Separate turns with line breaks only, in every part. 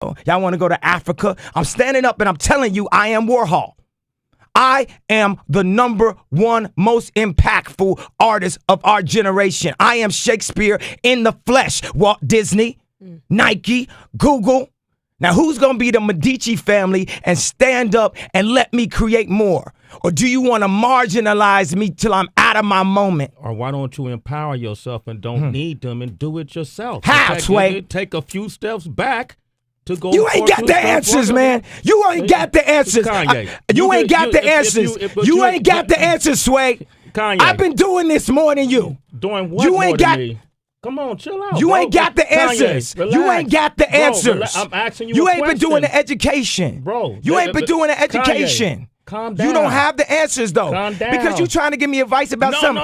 Y'all want to go to Africa? I'm standing up and I'm telling you, I am Warhol. I am the #1 most impactful artist of our generation. I am Shakespeare in the flesh. Walt Disney, Nike, Google. Now, who's going to be the Medici family and stand up and let me create more? Or do you want to marginalize me till I'm out of my moment?
Or why don't you empower yourself and don't need them and do it yourself?
How, Sway?
Take a few steps back.
You ain't got the answers, man. You ain't got the answers. You ain't got the answers. You ain't got the answers, Sway.
Kanye.
I've been doing this more than you.
Doing what more than me? Come on, chill out.
You
bro.
ain't got the answers.
Kanye,
you ain't got the answers.
I'm asking you.
You
a
ain't
question.
been doing the education,
bro.
You ain't been doing the education.
Kanye, calm down.
You don't have the answers though,
calm down.
because you trying to give me advice about something.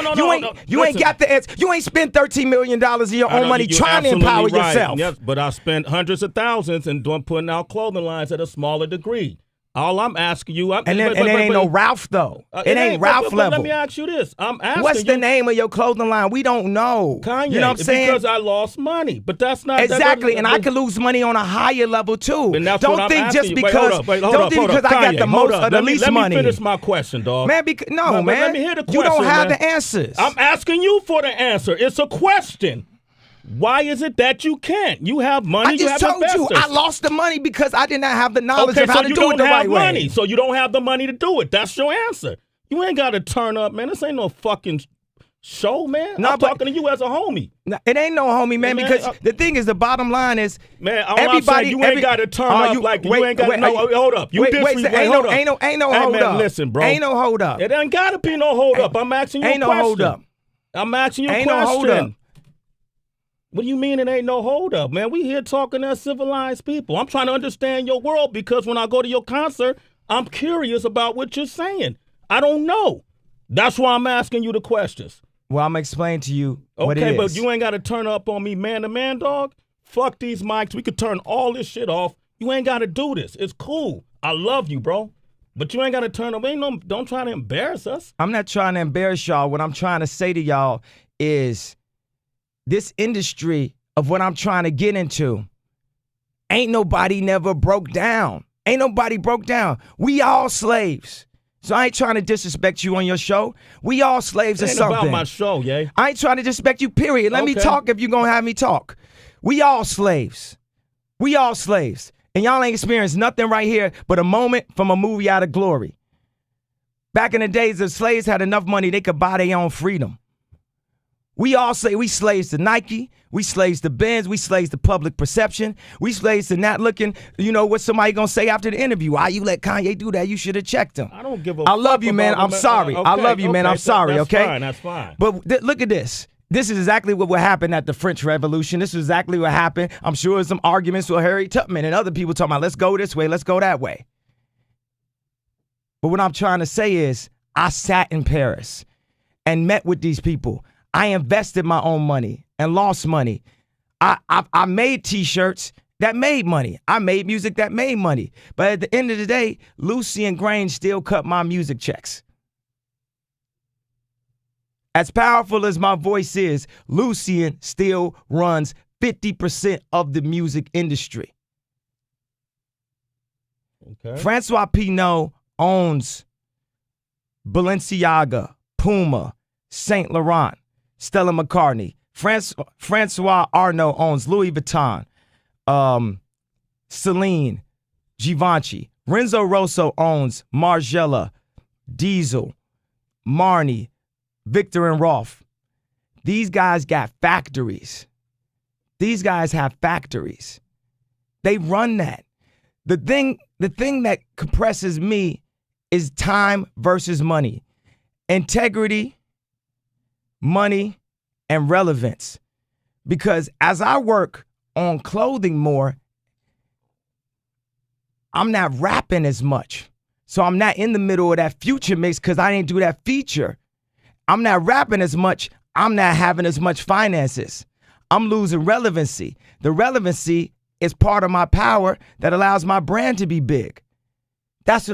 You ain't got the answer. You ain't spent $13 million of your own money trying to empower yourself.
Yes, but I spent hundreds of thousands and putting out clothing lines at a smaller degree. All I'm asking you,
and it ain't no Ralph though. It ain't Ralph level.
Let me ask you this: I'm asking
what's the name of your clothing line? We don't know.
Kanye,
you know what I'm saying?
Because I lost money, but that's not
exactly. And I can lose money on a higher level too.
Don't
think just because.
Don't
think because I got the most or the least money.
Let me finish my question, dog.
Man, man.
Let me hear the question.
You don't have
man.
the answers.
I'm asking you for the answer. It's a question. Why is it that you can't? You have money.
I just told you I lost the money because I did not have the knowledge of how to do it the right way.
So you don't have the money to do it. That's your answer. You ain't got to turn up, man. This ain't no fucking show, man. I'm talking to you as a homie.
No, it ain't no homie, man, because the thing is, the bottom line is,
man, everybody, you ain't got to turn up you ain't got to, hold up. Ain't
no hold up.
Listen, bro.
Ain't no hold up.
It ain't got to be no hold up. I'm asking you a question.
Ain't no hold up.
I'm asking you a question.
Ain't no hold up.
What do you mean it ain't no hold up, man? We here talking as civilized people. I'm trying to understand your world because when I go to your concert, I'm curious about what you're saying. I don't know. That's why I'm asking you the questions.
Well, I'm going to explain to you what it is.
Okay, but you ain't got to turn up on me man to man, dog. Fuck these mics. We could turn all this shit off. You ain't got to do this. It's cool. I love you, bro. But you ain't got to turn up. Don't try to embarrass us.
I'm not trying to embarrass y'all. What I'm trying to say to y'all is this industry of what I'm trying to get into, ain't nobody never broke down. Ain't nobody broke down. We all slaves. So I ain't trying to disrespect you on your show. We all slaves or something.
About my show, yeah.
I ain't trying to disrespect you, period. Let me talk if you're going to have me talk. We all slaves. We all slaves. And y'all ain't experienced nothing right here but a moment from a movie out of glory. Back in the days, the slaves had enough money they could buy their own freedom. We all say we slaves to Nike, we slaves to Benz, we slaves to public perception, we slaves to not looking, what somebody gonna say after the interview. Why you let Kanye do that? You should have checked him.
I don't give a
I love you, man. I'm sorry. I love you, man. I'm sorry, okay?
That's fine.
But look at this. This is exactly what would happen at the French Revolution. This is exactly what happened. I'm sure some arguments with Harry Tubman and other people talking about, let's go this way, let's go that way. But what I'm trying to say is, I sat in Paris and met with these people. I invested my own money and lost money. I made T-shirts that made money. I made music that made money. But at the end of the day, Lucian Grainge still cut my music checks. As powerful as my voice is, Lucian still runs 50% of the music industry.
Okay.
Francois Pinault owns Balenciaga, Puma, Saint Laurent, Stella McCartney. Francois Arnault owns Louis Vuitton, Celine, Givenchy. Renzo Rosso owns Margiela, Diesel, Marni, Victor and Rolf. These guys got factories. These guys have factories. They run that. The thing that compresses me is time versus money. Integrity, money, and relevance. Because as I work on clothing more, I'm not rapping as much. So I'm not in the middle of that future mix because I didn't do that feature. I'm not rapping as much. I'm not having as much finances. I'm losing relevancy. The relevancy is part of my power that allows my brand to be big. That's what